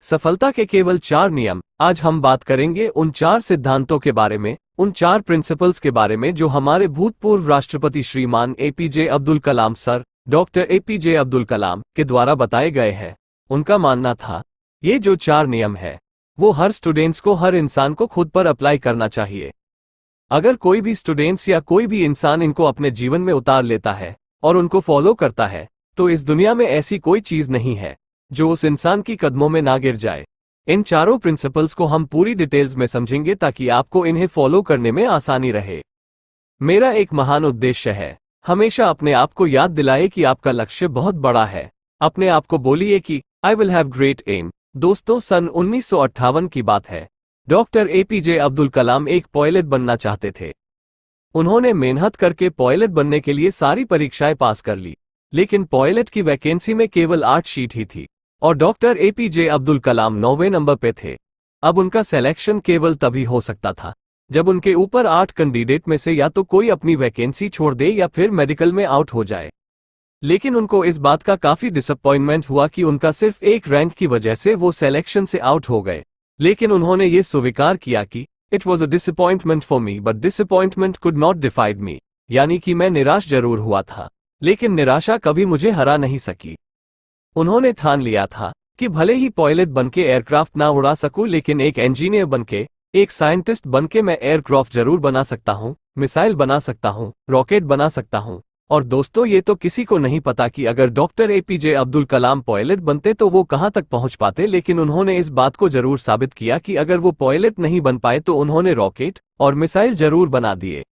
सफलता के केवल 4 नियम। आज हम बात करेंगे उन 4 सिद्धांतों के बारे में, उन 4 प्रिंसिपल्स के बारे में जो हमारे भूतपूर्व राष्ट्रपति श्रीमान APJ Abdul Kalam sir, doctor APJ Abdul Kalam के द्वारा बताए गए हैं। उनका मानना था ये जो 4 नियम है वो हर स्टूडेंट्स को, हर इंसान को खुद पर अप्लाई करना चाहिए। अगर कोई भी स्टूडेंट्स या कोई भी इंसान इनको अपने जीवन में उतार लेता है और उनको फॉलो करता है तो इस दुनिया में ऐसी कोई चीज नहीं है जो उस इंसान की कदमों में ना गिर जाए। इन चारों प्रिंसिपल्स को हम पूरी डिटेल्स में समझेंगे ताकि आपको इन्हें फॉलो करने में आसानी रहे। मेरा एक महान उद्देश्य है, हमेशा अपने आप को याद दिलाए कि आपका लक्ष्य बहुत बड़ा है। अपने आप को बोलिए कि I will have great aim. दोस्तों, सन 1958 की बात है। डॉक्टर एपीजे अब्दुल कलाम एक पायलट बनना चाहते थे। उन्होंने मेहनत करके पायलट बनने के लिए सारी परीक्षाएं पास कर ली, लेकिन पायलट की वैकेंसी में केवल 8 सीट ही थी और doctor APJ Abdul Kalam 9वें number पे थे। अब उनका सिलेक्शन केवल तभी हो सकता था जब उनके ऊपर 8 कैंडिडेट में से या तो कोई अपनी वैकेंसी छोड़ दे या फिर मेडिकल में आउट हो जाए। लेकिन उनको इस बात का काफी डिसअपॉइंटमेंट हुआ कि उनका सिर्फ एक रैंक की वजह से वो सिलेक्शन से आउट हो गए। लेकिन उन्होंने ये स्वीकार किया कि it was a disappointment for me but disappointment could not defied me, यानी कि मैं निराश जरूर हुआ था लेकिन निराशा कभी मुझे हरा नहीं सकी। उन्होंने ठान लिया था कि भले ही पायलट बनके एयरक्राफ्ट ना उड़ा सकूं, लेकिन एक इंजीनियर बनके, एक साइंटिस्ट बनके मैं एयरक्राफ्ट जरूर बना सकता हूं, मिसाइल बना सकता हूं, रॉकेट बना सकता हूं। और दोस्तों, ये तो किसी को नहीं पता कि अगर doctor APJ Abdul Kalam pilot बनते तो वो कहां तक पहुंच पाते, लेकिन उन्होंने इस बात को जरूर साबित किया कि अगर वो पायलट नहीं बन पाए तो उन्होंने रॉकेट और मिसाइल जरूर बना दिए।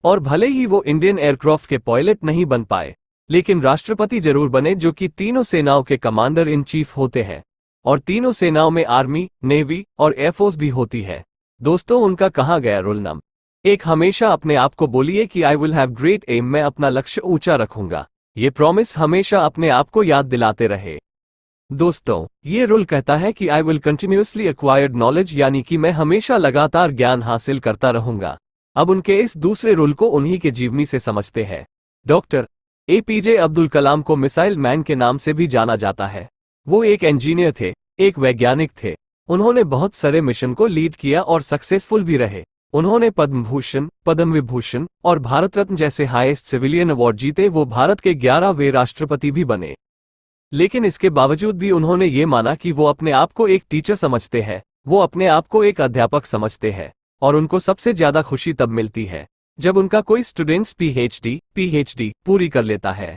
और भले ही वो इंडियन एयरक्राफ्ट के पायलट नहीं बन पाए, लेकिन राष्ट्रपति जरूर बने, जो कि तीनों सेनाओं के कमांडर इन चीफ होते हैं और तीनों सेनाओं में आर्मी, नेवी और एयरफोर्स भी होती है। दोस्तों, उनका कहा गया रूल नंबर 1, हमेशा अपने आप को बोलिए कि I will have great aim, मैं अपना लक्ष्य ऊंचा रखूंगा। ये प्रॉमिस हमेशा अपने आप को याद दिलाते रहे। दोस्तों, ये रूल कहता है कि I will continuously acquired knowledge, यानी कि मैं हमेशा लगातार ज्ञान हासिल करता रहूंगा। अब उनके इस दूसरे रूल को उन्हीं के जीवनी से समझते हैं। डॉक्टर एपीजे अब्दुल कलाम को मिसाइल मैन के नाम से भी जाना जाता है। वो एक इंजीनियर थे, एक वैज्ञानिक थे। उन्होंने बहुत सारे मिशन को लीड किया और सक्सेसफुल भी रहे। उन्होंने पद्म भूषण, पद्म विभूषण और भारत रत्न जैसे हाईएस्ट सिविलियन अवार्ड जीते। वो भारत के 11वें राष्ट्रपति भी बने। लेकिन इसके बावजूद भी उन्होंने ये माना कि वो अपने आप को एक टीचर समझते हैं, वो अपने आप को एक अध्यापक समझते हैं और उनको सबसे ज्यादा खुशी तब मिलती है जब उनका कोई स्टूडेंट्स पीएचडी पूरी कर लेता है।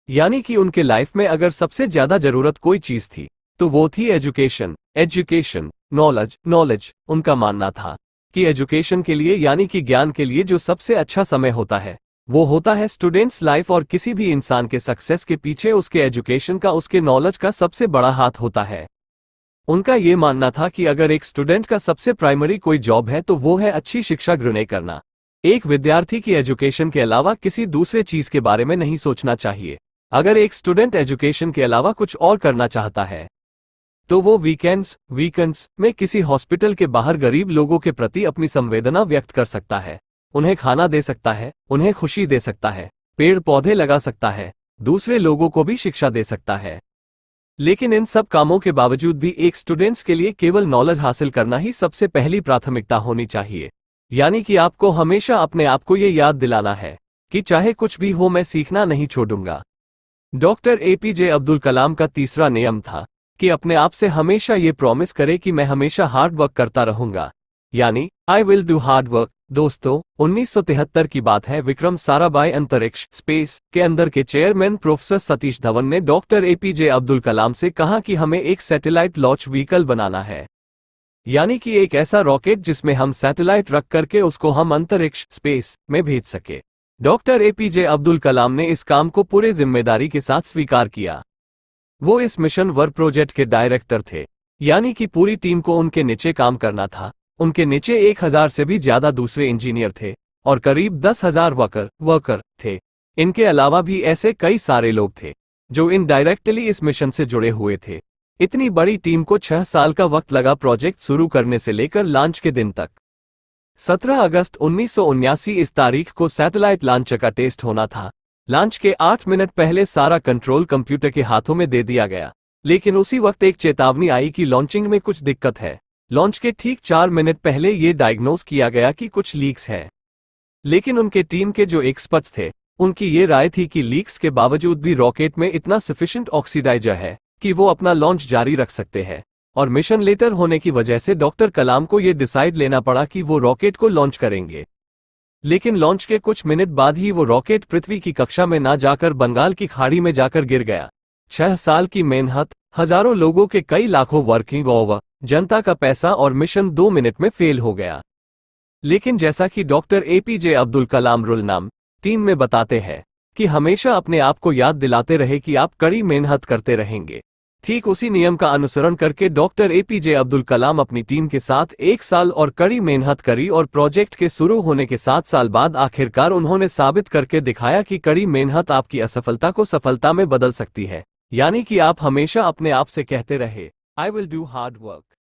यानी कि उनके लाइफ में अगर सबसे ज्यादा जरूरत कोई चीज थी तो वो थी एजुकेशन, नॉलेज। उनका मानना था कि एजुकेशन के लिए, यानी कि ज्ञान के लिए, जो सबसे अच्छा समय होता है वो होता है स्टूडेंट्स लाइफ, और किसी भी इंसान के सक्सेस के पीछे उसके एजुकेशन का, उसके नॉलेज का सबसे बड़ा हाथ होता है। उनका ये मानना था कि अगर एक स्टूडेंट का सबसे प्राइमरी कोई जॉब है तो वो है अच्छी शिक्षा ग्रहण करना। एक विद्यार्थी की एजुकेशन के अलावा किसी दूसरे चीज के बारे में नहीं सोचना चाहिए। अगर एक स्टूडेंट एजुकेशन के अलावा कुछ और करना चाहता है तो वो वीकेंड्स में किसी हॉस्पिटल के बाहर गरीब लोगों के प्रति अपनी संवेदना व्यक्त कर सकता है, उन्हें खाना दे सकता है, उन्हें खुशी दे सकता है, पेड़ पौधे लगा सकता है, दूसरे लोगों को भी शिक्षा दे सकता है। लेकिन इन सब कामों के बावजूद भी एक स्टूडेंट्स के लिए केवल नॉलेज हासिल करना ही सबसे पहली प्राथमिकता होनी चाहिए। यानी कि आपको हमेशा अपने आप को ये याद दिलाना है कि चाहे कुछ भी हो, मैं सीखना नहीं छोड़ूंगा। डॉक्टर एपीजे अब्दुल कलाम का तीसरा नियम था कि अपने आप से हमेशा ये प्रॉमिस करे कि मैं हमेशा हार्ड वर्क करता रहूंगा, यानी I will do hard work. दोस्तों, 1973 की बात है। विक्रम साराभाई अंतरिक्ष स्पेस के अंदर के चेयरमैन प्रोफेसर सतीश धवन ने डॉक्टर एपीजे अब्दुल कलाम से कहा कि हमें एक सैटेलाइट लॉन्च व्हीकल बनाना है, यानी कि एक ऐसा रॉकेट जिसमें हम सैटेलाइट रख करके उसको हम अंतरिक्ष स्पेस में भेज सके। डॉक्टर एपीजे अब्दुल कलाम ने इस काम को पूरे जिम्मेदारी के साथ स्वीकार किया। वो इस मिशन वर्क प्रोजेक्ट के डायरेक्टर थे, यानी कि पूरी टीम को उनके नीचे काम करना था। उनके नीचे 1000 से भी ज्यादा दूसरे इंजीनियर थे और करीब 10,000 वर्कर थे। इनके अलावा भी ऐसे कई सारे लोग थे जो इनडायरेक्टली इस मिशन से जुड़े हुए थे। इतनी बड़ी टीम को 6 साल का वक्त लगा प्रोजेक्ट शुरू करने से लेकर लॉन्च के दिन तक। 17 अगस्त 1979 इस तारीख को सैटेलाइट लॉन्चर का टेस्ट होना था। लॉन्च के 8 मिनट पहले सारा कंट्रोल कंप्यूटर के हाथों में दे दिया गया, लेकिन उसी वक्त एक चेतावनी आई कि लॉन्चिंग में कुछ दिक्कत है। लॉन्च के ठीक 4 मिनट पहले ये डायग्नोज किया गया कि कुछ लीक्स हैं। लेकिन उनके टीम के जो एक्सपर्ट्स थे, उनकी ये राय थी कि लीक्स के बावजूद भी रॉकेट में इतना सफिशिएंट ऑक्सीडाइजर है कि वो अपना लॉन्च जारी रख सकते हैं। और मिशन लेटर होने की वजह से डॉक्टर कलाम को ये डिसाइड लेना पड़ा कि वो रॉकेट को लॉन्च करेंगे। लेकिन लॉन्च के कुछ मिनट बाद ही वो रॉकेट पृथ्वी की कक्षा में ना जाकर बंगाल की खाड़ी में जाकर गिर गया। 6 साल की मेहनत, हजारों लोगों के कई लाखों वर्किंग आवर, जनता का पैसा और मिशन 2 मिनट में फेल हो गया। लेकिन जैसा कि doctor APJ Abdul Kalam rule number 3 में बताते हैं कि हमेशा अपने आप को याद दिलाते रहे कि आप कड़ी मेहनत करते रहेंगे। ठीक उसी नियम का अनुसरण करके डॉक्टर एपीजे अब्दुल कलाम अपनी टीम के साथ 1 साल और कड़ी मेहनत करी और प्रोजेक्ट के शुरू होने के 7 साल बाद आखिरकार उन्होंने साबित करके दिखाया कि कड़ी मेहनत आपकी असफलता को सफलता में बदल सकती है। यानी कि आप हमेशा अपने आप से कहते रहे, I will do hard work.